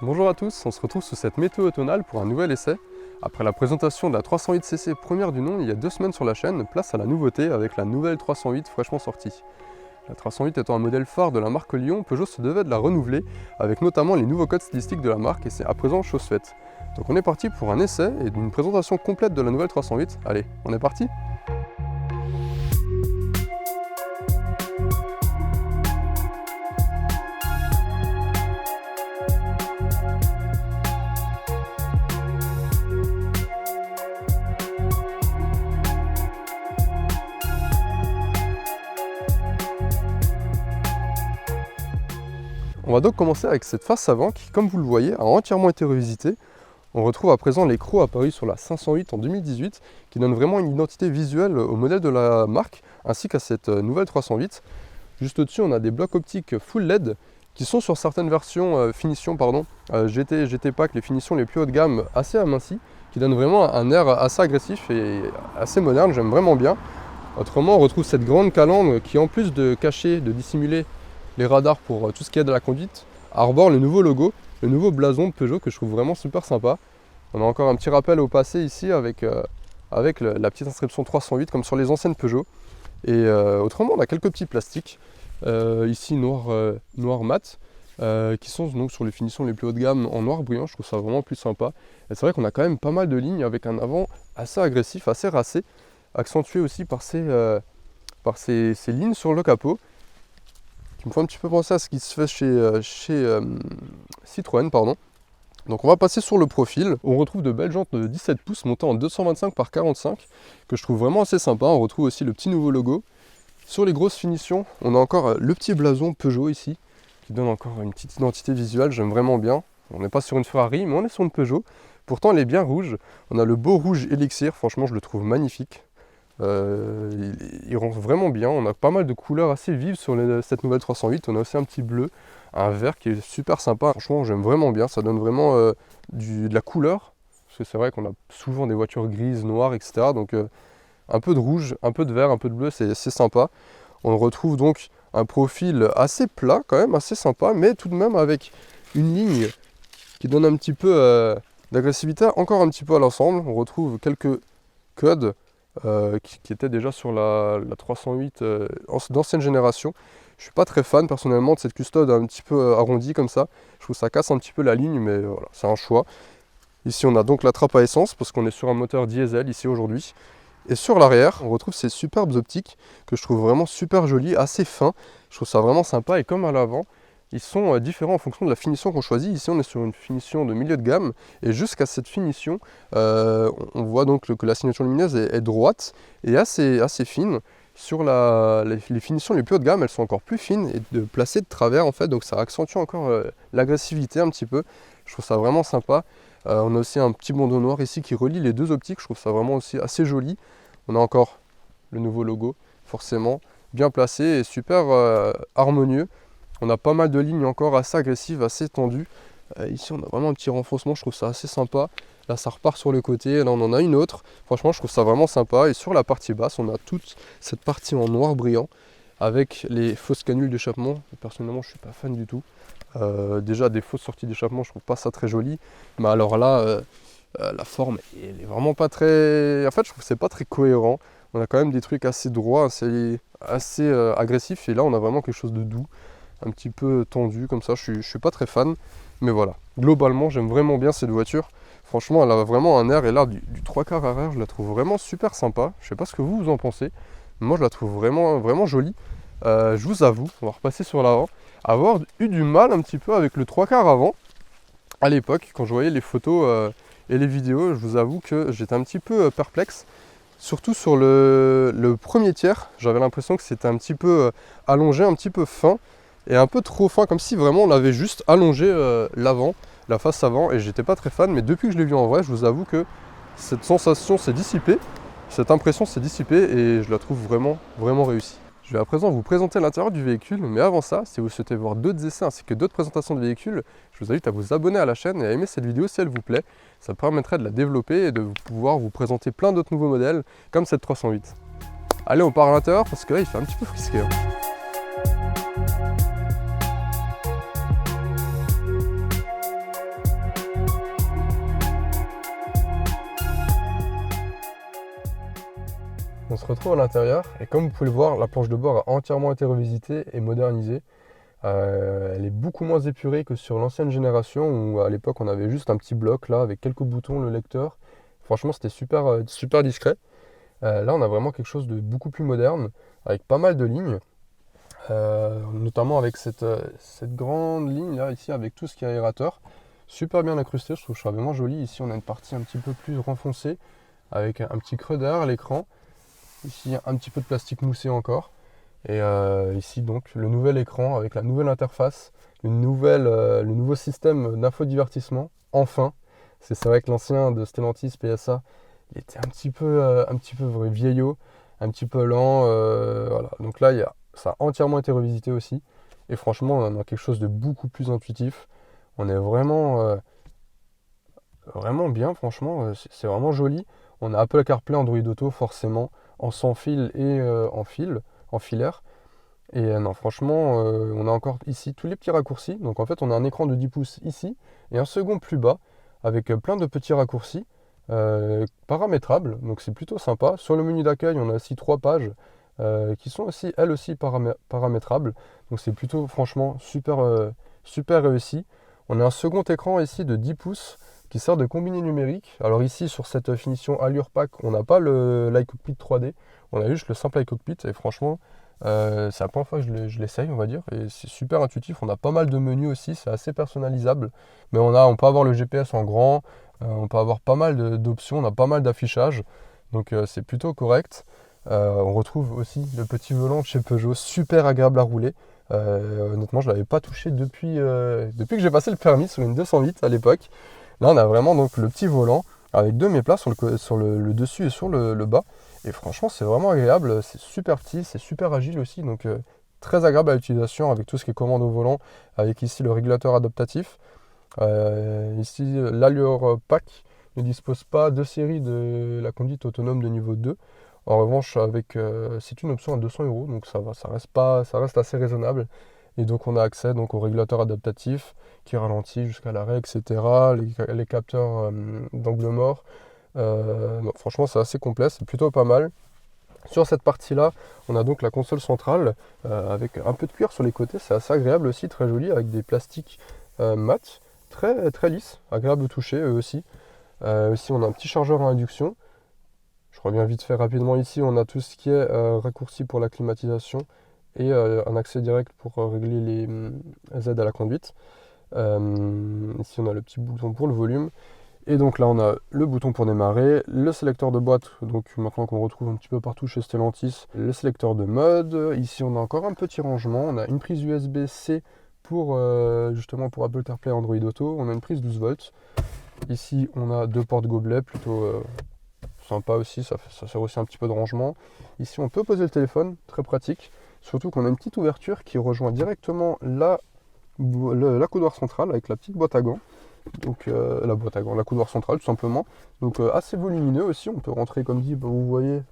Bonjour à tous, on se retrouve sous cette météo automnale pour un nouvel essai. Après la présentation de la 308cc première du nom il y a 2 semaines sur la chaîne, place à la nouveauté avec la nouvelle 308 fraîchement sortie. La 308 étant un modèle phare de la marque Lyon, Peugeot se devait de la renouveler avec notamment les nouveaux codes stylistiques de la marque et c'est à présent chose faite. Donc on est parti pour un essai et d'une présentation complète de la nouvelle 308. Allez, on est parti! On va donc commencer avec cette face avant qui, comme vous le voyez, a entièrement été revisitée. On retrouve à présent les crocs apparus sur la 508 en 2018 qui donnent vraiment une identité visuelle au modèle de la marque ainsi qu'à cette nouvelle 308. Juste au-dessus, on a des blocs optiques full LED qui sont sur certaines versions GT Pack, les finitions les plus haut de gamme assez amincies qui donnent vraiment un air assez agressif et assez moderne, j'aime vraiment bien. Autrement, on retrouve cette grande calandre qui, en plus de cacher, de dissimuler les radars pour tout ce qui est de la conduite, arbore le nouveau logo, le nouveau blason de Peugeot que je trouve vraiment super sympa. On a encore un petit rappel au passé ici avec la petite inscription 308 comme sur les anciennes Peugeot. Et autrement, on a quelques petits plastiques, ici noir mat, qui sont donc sur les finitions les plus haut de gamme en noir brillant. Je trouve ça vraiment plus sympa. Et c'est vrai qu'on a quand même pas mal de lignes avec un avant assez agressif, assez racé, accentué aussi par ces lignes sur le capot, qui me font un petit peu penser à ce qui se fait chez Citroën. Donc on va passer sur le profil. On retrouve de belles jantes de 17 pouces montées en 225 par 45 que je trouve vraiment assez sympa. On retrouve aussi le petit nouveau logo. Sur les grosses finitions, on a encore le petit blason Peugeot ici qui donne encore une petite identité visuelle, j'aime vraiment bien. On n'est pas sur une Ferrari mais on est sur une Peugeot. Pourtant elle est bien rouge. On a le beau rouge élixir, franchement je le trouve magnifique. Il rend vraiment bien, on a pas mal de couleurs assez vives sur cette nouvelle 308, on a aussi un petit bleu, un vert qui est super sympa, franchement j'aime vraiment bien, ça donne vraiment de la couleur, parce que c'est vrai qu'on a souvent des voitures grises, noires, etc. Donc un peu de rouge, un peu de vert, un peu de bleu, c'est sympa. On retrouve donc un profil assez plat quand même, assez sympa, mais tout de même avec une ligne qui donne un petit peu d'agressivité, encore un petit peu à l'ensemble. On retrouve quelques codes qui était déjà sur la 308 d'ancienne génération. Je suis pas très fan personnellement de cette custode un petit peu arrondie comme ça. Je trouve que ça casse un petit peu la ligne, mais voilà, c'est un choix. Ici on a donc la trappe à essence parce qu'on est sur un moteur diesel ici aujourd'hui. Et sur l'arrière, on retrouve ces superbes optiques que je trouve vraiment super jolies, assez fins. Je trouve ça vraiment sympa et comme à l'avant, ils sont différents en fonction de la finition qu'on choisit. Ici, on est sur une finition de milieu de gamme et jusqu'à cette finition, on voit donc que la signature lumineuse est droite et assez fine. Sur les finitions les plus haut de gamme, elles sont encore plus fines et placées de travers en fait, donc ça accentue encore l'agressivité un petit peu. Je trouve ça vraiment sympa. On a aussi un petit bandeau noir ici qui relie les deux optiques. Je trouve ça vraiment aussi assez joli. On a encore le nouveau logo, forcément, bien placé et super harmonieux. On a pas mal de lignes encore assez agressives, assez tendues. Ici, on a vraiment un petit renfoncement, je trouve ça assez sympa. Là, ça repart sur le côté, là, on en a une autre. Franchement, je trouve ça vraiment sympa. Et sur la partie basse, on a toute cette partie en noir brillant avec les fausses canules d'échappement. Personnellement, je ne suis pas fan du tout. Déjà, des fausses sorties d'échappement, je trouve pas ça très joli. Mais alors là, la forme, elle est vraiment pas très... En fait, je trouve que c'est pas très cohérent. On a quand même des trucs assez droits, assez agressifs. Et là, on a vraiment quelque chose de doux, un petit peu tendu comme ça, je suis pas très fan, mais voilà. Globalement, j'aime vraiment bien cette voiture. Franchement, elle a vraiment un air, et là, du 3/4 arrière, je la trouve vraiment super sympa. Je sais pas ce que vous en pensez, mais moi je la trouve vraiment jolie. Je vous avoue, on va repasser sur l'avant, avoir eu du mal un petit peu avec le 3/4 avant. À l'époque, quand je voyais les photos et les vidéos, je vous avoue que j'étais un petit peu perplexe. Surtout sur le premier tiers, j'avais l'impression que c'était un petit peu allongé, un petit peu fin. Et un peu trop fin, comme si vraiment on avait juste allongé l'avant, la face avant, et j'étais pas très fan, mais depuis que je l'ai vu en vrai, je vous avoue que cette sensation s'est dissipée, cette impression s'est dissipée, et je la trouve vraiment réussie. Je vais à présent vous présenter l'intérieur du véhicule, mais avant ça, si vous souhaitez voir d'autres essais ainsi que d'autres présentations de véhicules, je vous invite à vous abonner à la chaîne et à aimer cette vidéo si elle vous plaît. Ça permettrait de la développer et de pouvoir vous présenter plein d'autres nouveaux modèles, comme cette 308. Allez, on part à l'intérieur, parce que là, il fait un petit peu frisqué. On se retrouve à l'intérieur et comme vous pouvez le voir, la planche de bord a entièrement été revisitée et modernisée. Elle est beaucoup moins épurée que sur l'ancienne génération où à l'époque on avait juste un petit bloc là avec quelques boutons, le lecteur. Franchement c'était super discret. Là on a vraiment quelque chose de beaucoup plus moderne avec pas mal de lignes. Notamment avec cette grande ligne là ici avec tout ce qui est aérateur. Super bien incrusté, je trouve ça vraiment joli. Ici on a une partie un petit peu plus renfoncée avec un petit creux derrière l'écran. Ici un petit peu de plastique moussé encore. Et ici donc le nouvel écran avec la nouvelle interface, le nouveau système d'infodivertissement, enfin. C'est vrai que l'ancien de Stellantis PSA, il était un petit peu vieillot, un petit peu lent. Voilà. Donc là, ça a entièrement été revisité aussi. Et franchement, on a quelque chose de beaucoup plus intuitif. On est vraiment bien, franchement. C'est vraiment joli. On a Apple CarPlay, Android Auto, forcément, en sans fil et en filaire. Et non, franchement, on a encore ici tous les petits raccourcis. Donc en fait, on a un écran de 10 pouces ici et un second plus bas avec plein de petits raccourcis paramétrables. Donc c'est plutôt sympa. Sur le menu d'accueil, on a aussi 3 pages qui sont aussi, elles aussi, paramétrables. Donc c'est plutôt, franchement, super réussi. On a un second écran ici de 10 pouces qui sert de combiné numérique. Alors ici, sur cette finition Allure Pack, on n'a pas l'iCockpit 3D. On a juste le simple iCockpit et franchement, c'est la première fois que je l'essaye, on va dire, et c'est super intuitif. On a pas mal de menus aussi, c'est assez personnalisable. Mais on peut avoir le GPS en grand, on peut avoir pas mal d'options, on a pas mal d'affichage, donc c'est plutôt correct. On retrouve aussi le petit volant de chez Peugeot, super agréable à rouler. Honnêtement, je ne l'avais pas touché depuis que j'ai passé le permis sur une 208 à l'époque. Là, on a vraiment donc le petit volant avec 2 méplats sur le dessus et sur le bas. Et franchement, c'est vraiment agréable, c'est super petit, c'est super agile aussi, donc très agréable à l'utilisation avec tout ce qui est commande au volant, avec ici le régulateur adaptatif. Ici, l'Allure Pack ne dispose pas de série de la conduite autonome de niveau 2. En revanche, c'est une option à 200 euros, donc ça reste assez raisonnable. Et donc on a accès donc, au régulateur adaptatif qui ralentit jusqu'à l'arrêt, etc. Les capteurs d'angle mort. Non, franchement, c'est assez complet, c'est plutôt pas mal. Sur cette partie-là, on a donc la console centrale avec un peu de cuir sur les côtés. C'est assez agréable aussi, très joli, avec des plastiques mat, très lisses, agréable au toucher eux aussi. Ici, on a un petit chargeur à induction. Je reviens vite fait rapidement ici. On a tout ce qui est raccourci pour la climatisation et un accès direct pour régler les aides à la conduite. Ici, on a le petit bouton pour le volume. Et donc là, on a le bouton pour démarrer, le sélecteur de boîte, donc maintenant qu'on retrouve un petit peu partout chez Stellantis, le sélecteur de mode. Ici, on a encore un petit rangement. On a une prise USB-C pour justement pour Apple CarPlay Android Auto. On a une prise 12 volts. Ici, on a 2 portes gobelets, plutôt sympa aussi. Ça sert aussi un petit peu de rangement. Ici, on peut poser le téléphone, très pratique. Surtout qu'on a une petite ouverture qui rejoint directement la coudoir centrale avec la petite boîte à gants. Donc la coudoir centrale tout simplement. Donc assez volumineux aussi, on peut rentrer comme dit, vous voyez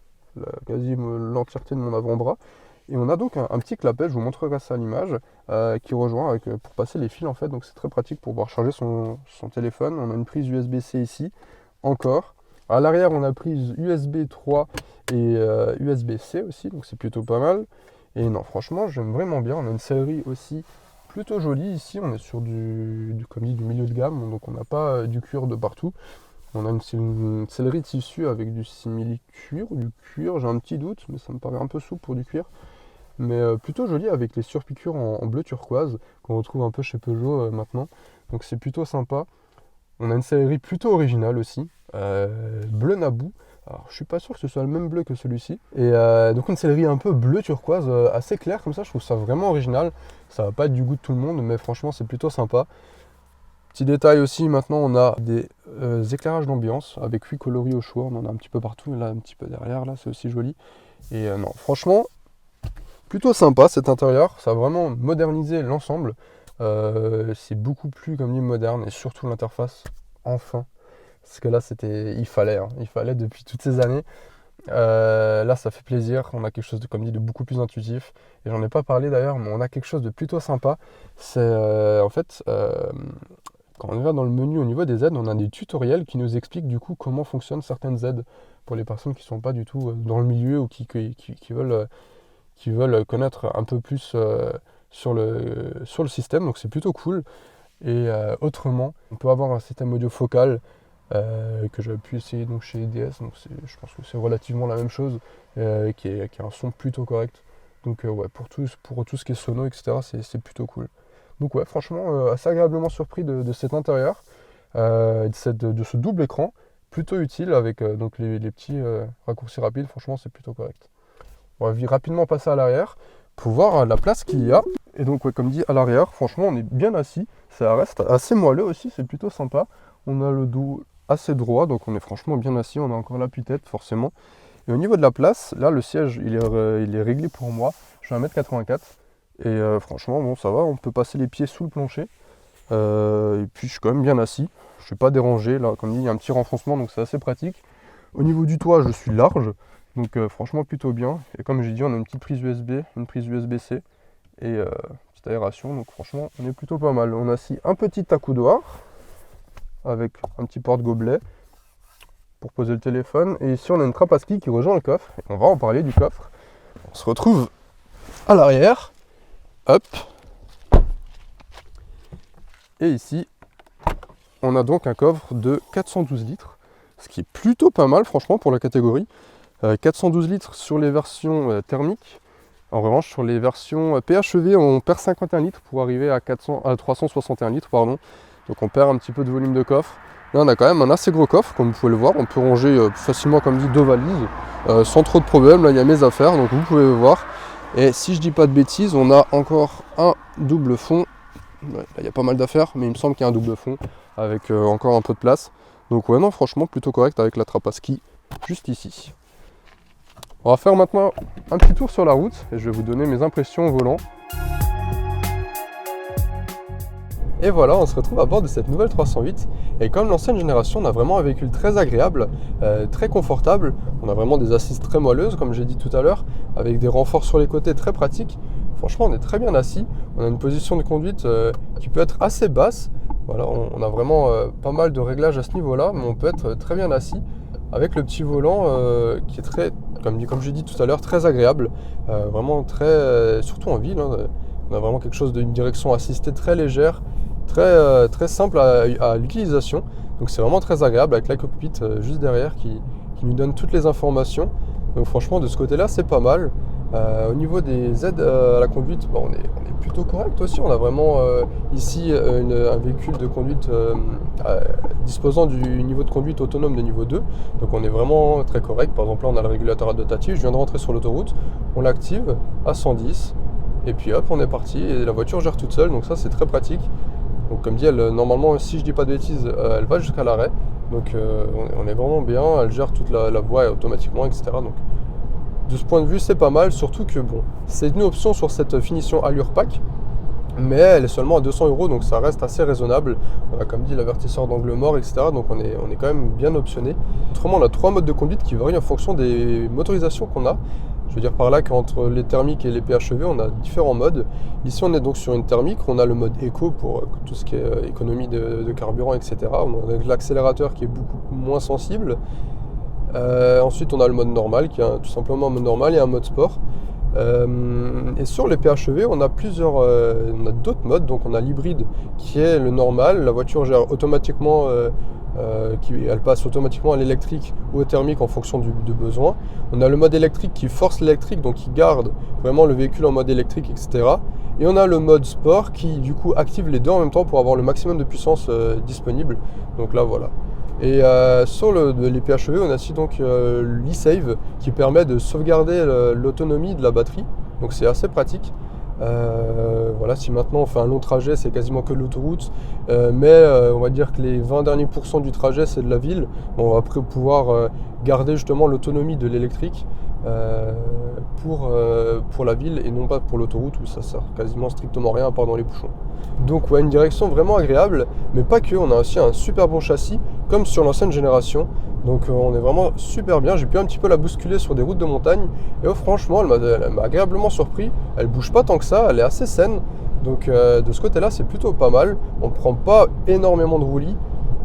quasi l'entièreté de mon avant-bras. Et on a donc un petit clapet, je vous montrerai ça à l'image, qui rejoint pour passer les fils en fait. Donc c'est très pratique pour pouvoir charger son téléphone. On a une prise USB-C ici, encore. À l'arrière on a prise USB 3 et USB-C aussi, donc c'est plutôt pas mal. Et non, franchement j'aime vraiment bien. On a une sellerie aussi plutôt joli. Ici on est sur comme dit, du milieu de gamme, donc on n'a pas du cuir de partout. On a une sellerie tissu avec du simili-cuir ou du cuir, j'ai un petit doute, mais ça me paraît un peu souple pour du cuir. Mais plutôt joli avec les surpiqûres en bleu turquoise qu'on retrouve un peu chez Peugeot maintenant. Donc c'est plutôt sympa. On a une sellerie plutôt originale aussi, bleu Naboo. Alors, je suis pas sûr que ce soit le même bleu que celui-ci. Et donc une sellerie un peu bleu turquoise, assez claire comme ça, je trouve ça vraiment original. Ça va pas être du goût de tout le monde, mais franchement c'est plutôt sympa. Petit détail aussi, maintenant on a des éclairages d'ambiance avec 8 coloris au choix. On en a un petit peu partout, là un petit peu derrière, là c'est aussi joli. Et non, franchement, plutôt sympa cet intérieur. Ça a vraiment modernisé l'ensemble. C'est beaucoup plus comme dit moderne et surtout l'interface, enfin. Parce que là, il fallait depuis toutes ces années. Là, ça fait plaisir. On a quelque chose comme dit, de beaucoup plus intuitif. Et j'en ai pas parlé d'ailleurs, mais on a quelque chose de plutôt sympa. C'est en fait Quand on va dans le menu au niveau des aides, on a des tutoriels qui nous expliquent du coup comment fonctionnent certaines aides pour les personnes qui ne sont pas du tout dans le milieu ou qui veulent connaître un peu plus sur le système, donc c'est plutôt cool. Et autrement, on peut avoir un système audio focal que j'avais pu essayer donc chez DS, donc je pense que c'est relativement la même chose, qui a un son plutôt correct. Donc ouais, pour tout ce qui est sono, etc., c'est plutôt cool. Donc ouais, franchement, assez agréablement surpris de cet intérieur, de ce double écran, plutôt utile avec donc les petits raccourcis rapides, franchement c'est plutôt correct. On va rapidement passer à l'arrière pour voir la place qu'il y a. Et donc ouais, comme dit, à l'arrière, franchement on est bien assis, ça reste assez moelleux aussi, c'est plutôt sympa. On a le dos assez droit, donc on est franchement bien assis, on a encore l'appui-tête forcément. Et au niveau de la place, là le siège il est réglé pour moi, je suis à 1m84. Et franchement, bon, ça va, on peut passer les pieds sous le plancher. Et puis je suis quand même bien assis, je ne suis pas dérangé. Là, comme dit, il y a un petit renfoncement, donc c'est assez pratique. Au niveau du toit, je suis large, donc franchement plutôt bien. Et comme j'ai dit, on a une petite prise USB, une prise USB-C et petite aération, donc franchement, on est plutôt pas mal. On a aussi un petit accoudoir avec un petit porte-gobelet pour poser le téléphone. Et ici, on a une trappe à ski qui rejoint le coffre. Et on va en parler du coffre. On se retrouve à l'arrière. Hop. Et ici, on a donc un coffre de 412 litres, ce qui est plutôt pas mal franchement pour la catégorie. 412 litres sur les versions thermiques. En revanche, sur les versions PHEV, on perd 51 litres pour arriver à 361 litres. Pardon. Donc on perd un petit peu de volume de coffre. Là, on a quand même un assez gros coffre, comme vous pouvez le voir. On peut ranger facilement, comme dit, 2 valises, sans trop de problèmes. Là, il y a mes affaires, donc vous pouvez le voir. Et si je dis pas de bêtises, on a encore un double fond. Ouais, là, il y a pas mal d'affaires, mais il me semble qu'il y a un double fond avec encore un peu de place. Donc ouais, non, franchement, plutôt correct avec la trappe à ski juste ici. On va faire maintenant un petit tour sur la route et je vais vous donner mes impressions au volant. Et voilà, on se retrouve à bord de cette nouvelle 308. Et comme l'ancienne génération, on a vraiment un véhicule très agréable, très confortable. On a vraiment des assises très moelleuses, comme j'ai dit tout à l'heure, avec des renforts sur les côtés très pratiques. Franchement, on est très bien assis. On a une position de conduite qui peut être assez basse. Voilà, on a vraiment pas mal de réglages à ce niveau-là, mais on peut être très bien assis avec le petit volant qui est très, comme j'ai dit tout à l'heure, très agréable. Vraiment très, surtout en ville, hein, on a vraiment quelque chose d'une direction assistée très légère. Très simple à l'utilisation, donc c'est vraiment très agréable avec la cockpit juste derrière qui nous donne toutes les informations. Donc franchement de ce côté là c'est pas mal. Au niveau des aides à la conduite, on est plutôt correct aussi. On a vraiment ici un véhicule de conduite disposant du niveau de conduite autonome de niveau 2, donc on est vraiment très correct. Par exemple là on a le régulateur adaptatif, je viens de rentrer sur l'autoroute, on l'active à 110 et puis hop on est parti et la voiture gère toute seule, donc ça c'est très pratique. Donc comme dit, normalement, si je dis pas de bêtises, elle va jusqu'à l'arrêt. Donc on est vraiment bien, elle gère toute la voie automatiquement, etc. Donc de ce point de vue, c'est pas mal, surtout que bon, c'est une option sur cette finition Allure Pack, mais elle est seulement à 200 €, donc ça reste assez raisonnable. On a comme dit l'avertisseur d'angle mort, etc. Donc on est quand même bien optionné. Autrement, on a 3 modes de conduite qui varient en fonction des motorisations qu'on a. Je veux dire par là qu'entre les thermiques et les PHEV, on a différents modes. Ici, on est donc sur une thermique. On a le mode éco pour tout ce qui est économie de carburant, etc. On a l'accélérateur qui est beaucoup moins sensible. Ensuite, on a le mode normal, qui est tout simplement un mode normal et un mode sport. Et sur les PHEV, on a d'autres modes. Donc, on a l'hybride qui est le normal. La voiture gère automatiquement. Elle passe automatiquement à l'électrique ou au thermique en fonction du besoin. On a le mode électrique qui force l'électrique, donc qui garde vraiment le véhicule en mode électrique, etc. Et on a le mode sport qui du coup active les deux en même temps pour avoir le maximum de puissance disponible. Donc là voilà. Et sur les PHEV, on a aussi donc l'e-save qui permet de sauvegarder l'autonomie de la batterie. Donc c'est assez pratique. Voilà, si maintenant on fait un long trajet, c'est quasiment que l'autoroute, mais on va dire que les 20 derniers pourcents du trajet c'est de la ville. Bon, on va pouvoir garder justement l'autonomie de l'électrique pour la ville et non pas pour l'autoroute où ça sert quasiment strictement rien à part dans les bouchons. Donc ouais, une direction vraiment agréable, mais pas que, on a aussi un super bon châssis comme sur l'ancienne génération. Donc on est vraiment super bien, j'ai pu un petit peu la bousculer sur des routes de montagne et franchement elle m'a agréablement surpris. Elle bouge pas tant que ça, elle est assez saine, Donc de ce côté-là, c'est plutôt pas mal. On ne prend pas énormément de roulis.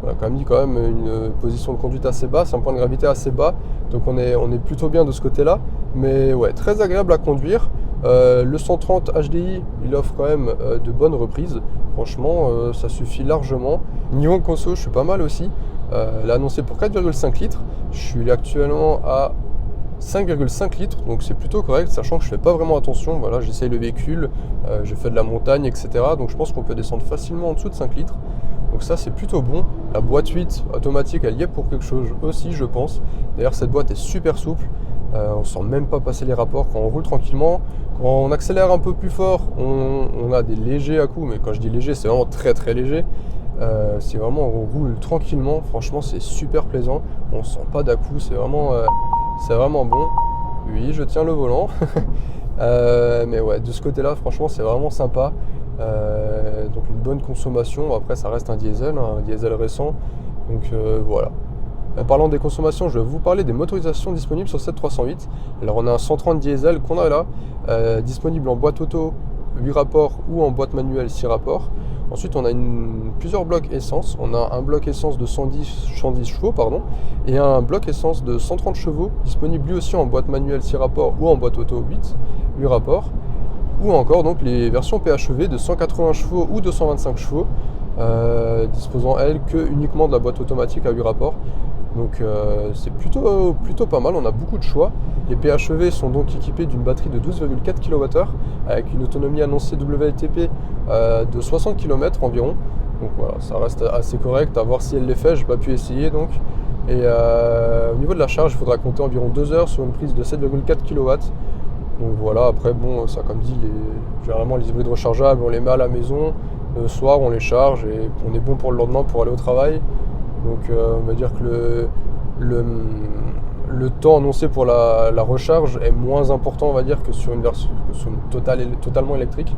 On a quand même une position de conduite assez basse, un point de gravité assez bas. Donc on est plutôt bien de ce côté-là. Mais ouais, très agréable à conduire. Le 130 HDI, il offre quand même de bonnes reprises. Franchement, ça suffit largement. Niveau conso, je suis pas mal aussi. Elle est annoncée pour 4,5 litres. Je suis actuellement à 5,5 litres, donc c'est plutôt correct, sachant que je fais pas vraiment attention. Voilà, j'essaye le véhicule, je fais de la montagne, etc. Donc je pense qu'on peut descendre facilement en dessous de 5 litres. Donc ça, c'est plutôt bon. La boîte 8 automatique, elle y est pour quelque chose aussi, je pense. D'ailleurs, cette boîte est super souple. On sent même pas passer les rapports quand on roule tranquillement. Quand on accélère un peu plus fort, on a des légers à-coups, mais quand je dis léger, c'est vraiment très très léger. C'est vraiment, on roule tranquillement. Franchement, c'est super plaisant. On sent pas d'à-coups, c'est vraiment bon. Oui, je tiens le volant. Mais ouais, de ce côté-là, franchement, c'est vraiment sympa. Donc une bonne consommation. Après, ça reste un diesel récent. Donc voilà. Parlant des consommations, je vais vous parler des motorisations disponibles sur cette 308. Alors on a un 130 diesel qu'on a là, disponible en boîte auto 8 rapports ou en boîte manuelle 6 rapports. Ensuite on a plusieurs blocs essence. On a un bloc essence de 110 chevaux et un bloc essence de 130 chevaux disponible lui aussi en boîte manuelle 6 rapports ou en boîte auto 8 rapports. Ou encore donc les versions PHEV de 180 chevaux ou 225 chevaux, disposant elles que uniquement de la boîte automatique à 8 rapports. Donc c'est plutôt pas mal, on a beaucoup de choix. Les PHEV sont donc équipés d'une batterie de 12,4 kWh avec une autonomie annoncée WLTP de 60 km environ. Donc voilà, ça reste assez correct, à voir si elle les fait, j'ai pas pu essayer donc. Et au niveau de la charge, il faudra compter environ 2 heures sur une prise de 7,4 kW. Donc voilà, après bon, ça comme dit, généralement les hybrides rechargeables, on les met à la maison, le soir on les charge et on est bon pour le lendemain pour aller au travail. Donc on va dire que le temps annoncé pour la recharge est moins important, on va dire, que sur une version totalement électrique.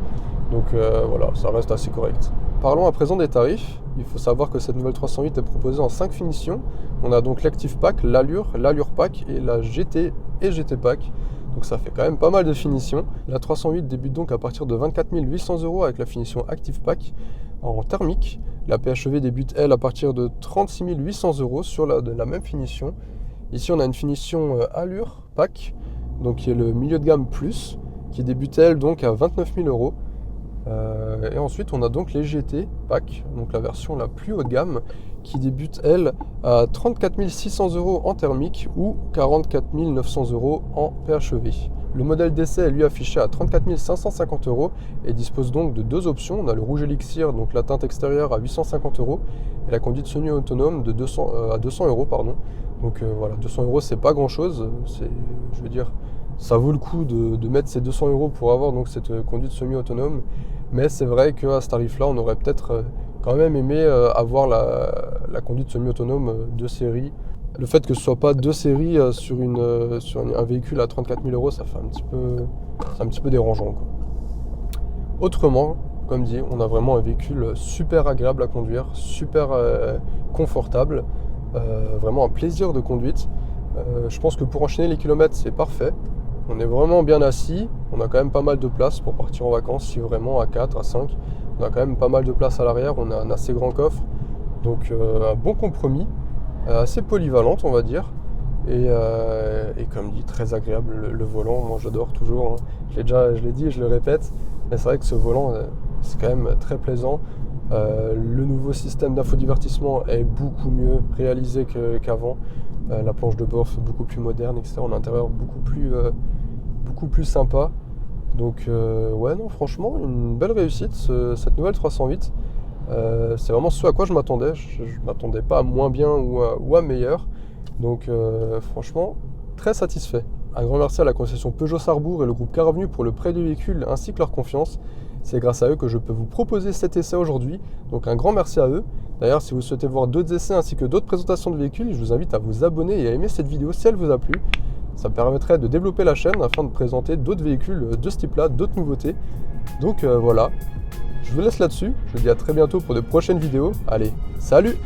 Donc voilà, ça reste assez correct. Parlons à présent des tarifs. Il faut savoir que cette nouvelle 308 est proposée en 5 finitions. On a donc l'Active Pack, l'Allure Pack et la GT et GT Pack. Donc ça fait quand même pas mal de finitions. La 308 débute donc à partir de 24 800 € avec la finition Active Pack en thermique. La PHEV débute elle à partir de 36 800 € sur la même finition. Ici on a une finition Allure Pack, donc qui est le milieu de gamme plus, qui débute elle donc à 29 000 €. Et ensuite on a donc les GT Pack, donc la version la plus haut de gamme, qui débute elle à 34 600 € en thermique ou 44 900 € en PHEV. Le modèle d'essai est lui affiché à 34 550 € et dispose donc de deux options. On a le rouge élixir, donc la teinte extérieure à 850 € et la conduite semi-autonome de 200 €. Donc voilà, 200 € c'est pas grand chose, je veux dire, ça vaut le coup de mettre ces 200 € pour avoir donc cette conduite semi-autonome. Mais c'est vrai qu'à ce tarif-là, on aurait peut-être quand même aimé avoir la conduite semi-autonome de série. Le fait que ce soit pas de série sur un véhicule à 34 000 €, ça fait un petit peu dérangeant, quoi. Autrement, comme dit, on a vraiment un véhicule super agréable à conduire, super confortable, vraiment un plaisir de conduite. Je pense que pour enchaîner les kilomètres, c'est parfait. On est vraiment bien assis, on a quand même pas mal de place pour partir en vacances, si vraiment à 4, à 5. On a quand même pas mal de place à l'arrière, on a un assez grand coffre. Donc un bon compromis, assez polyvalente on va dire. Et comme dit, très agréable le volant, moi j'adore toujours. Je l'ai dit et je le répète, mais c'est vrai que ce volant, c'est quand même très plaisant. Le nouveau système d'infodivertissement est beaucoup mieux réalisé qu'avant. La planche de bord beaucoup plus moderne, etc. En intérieur beaucoup plus sympa. Donc ouais, non, franchement, une belle réussite cette nouvelle 308. C'est vraiment ce à quoi je m'attendais. Je m'attendais pas à moins bien ou à meilleur. Donc franchement, très satisfait. Un grand merci à la concession Peugeot Sarrebourg et le groupe Caravenu pour le prêt du véhicule ainsi que leur confiance. C'est grâce à eux que je peux vous proposer cet essai aujourd'hui. Donc un grand merci à eux. D'ailleurs, si vous souhaitez voir d'autres essais ainsi que d'autres présentations de véhicules, je vous invite à vous abonner et à aimer cette vidéo si elle vous a plu. Ça me permettrait de développer la chaîne afin de présenter d'autres véhicules de ce type-là, d'autres nouveautés. Donc voilà, je vous laisse là-dessus. Je vous dis à très bientôt pour de prochaines vidéos. Allez, salut!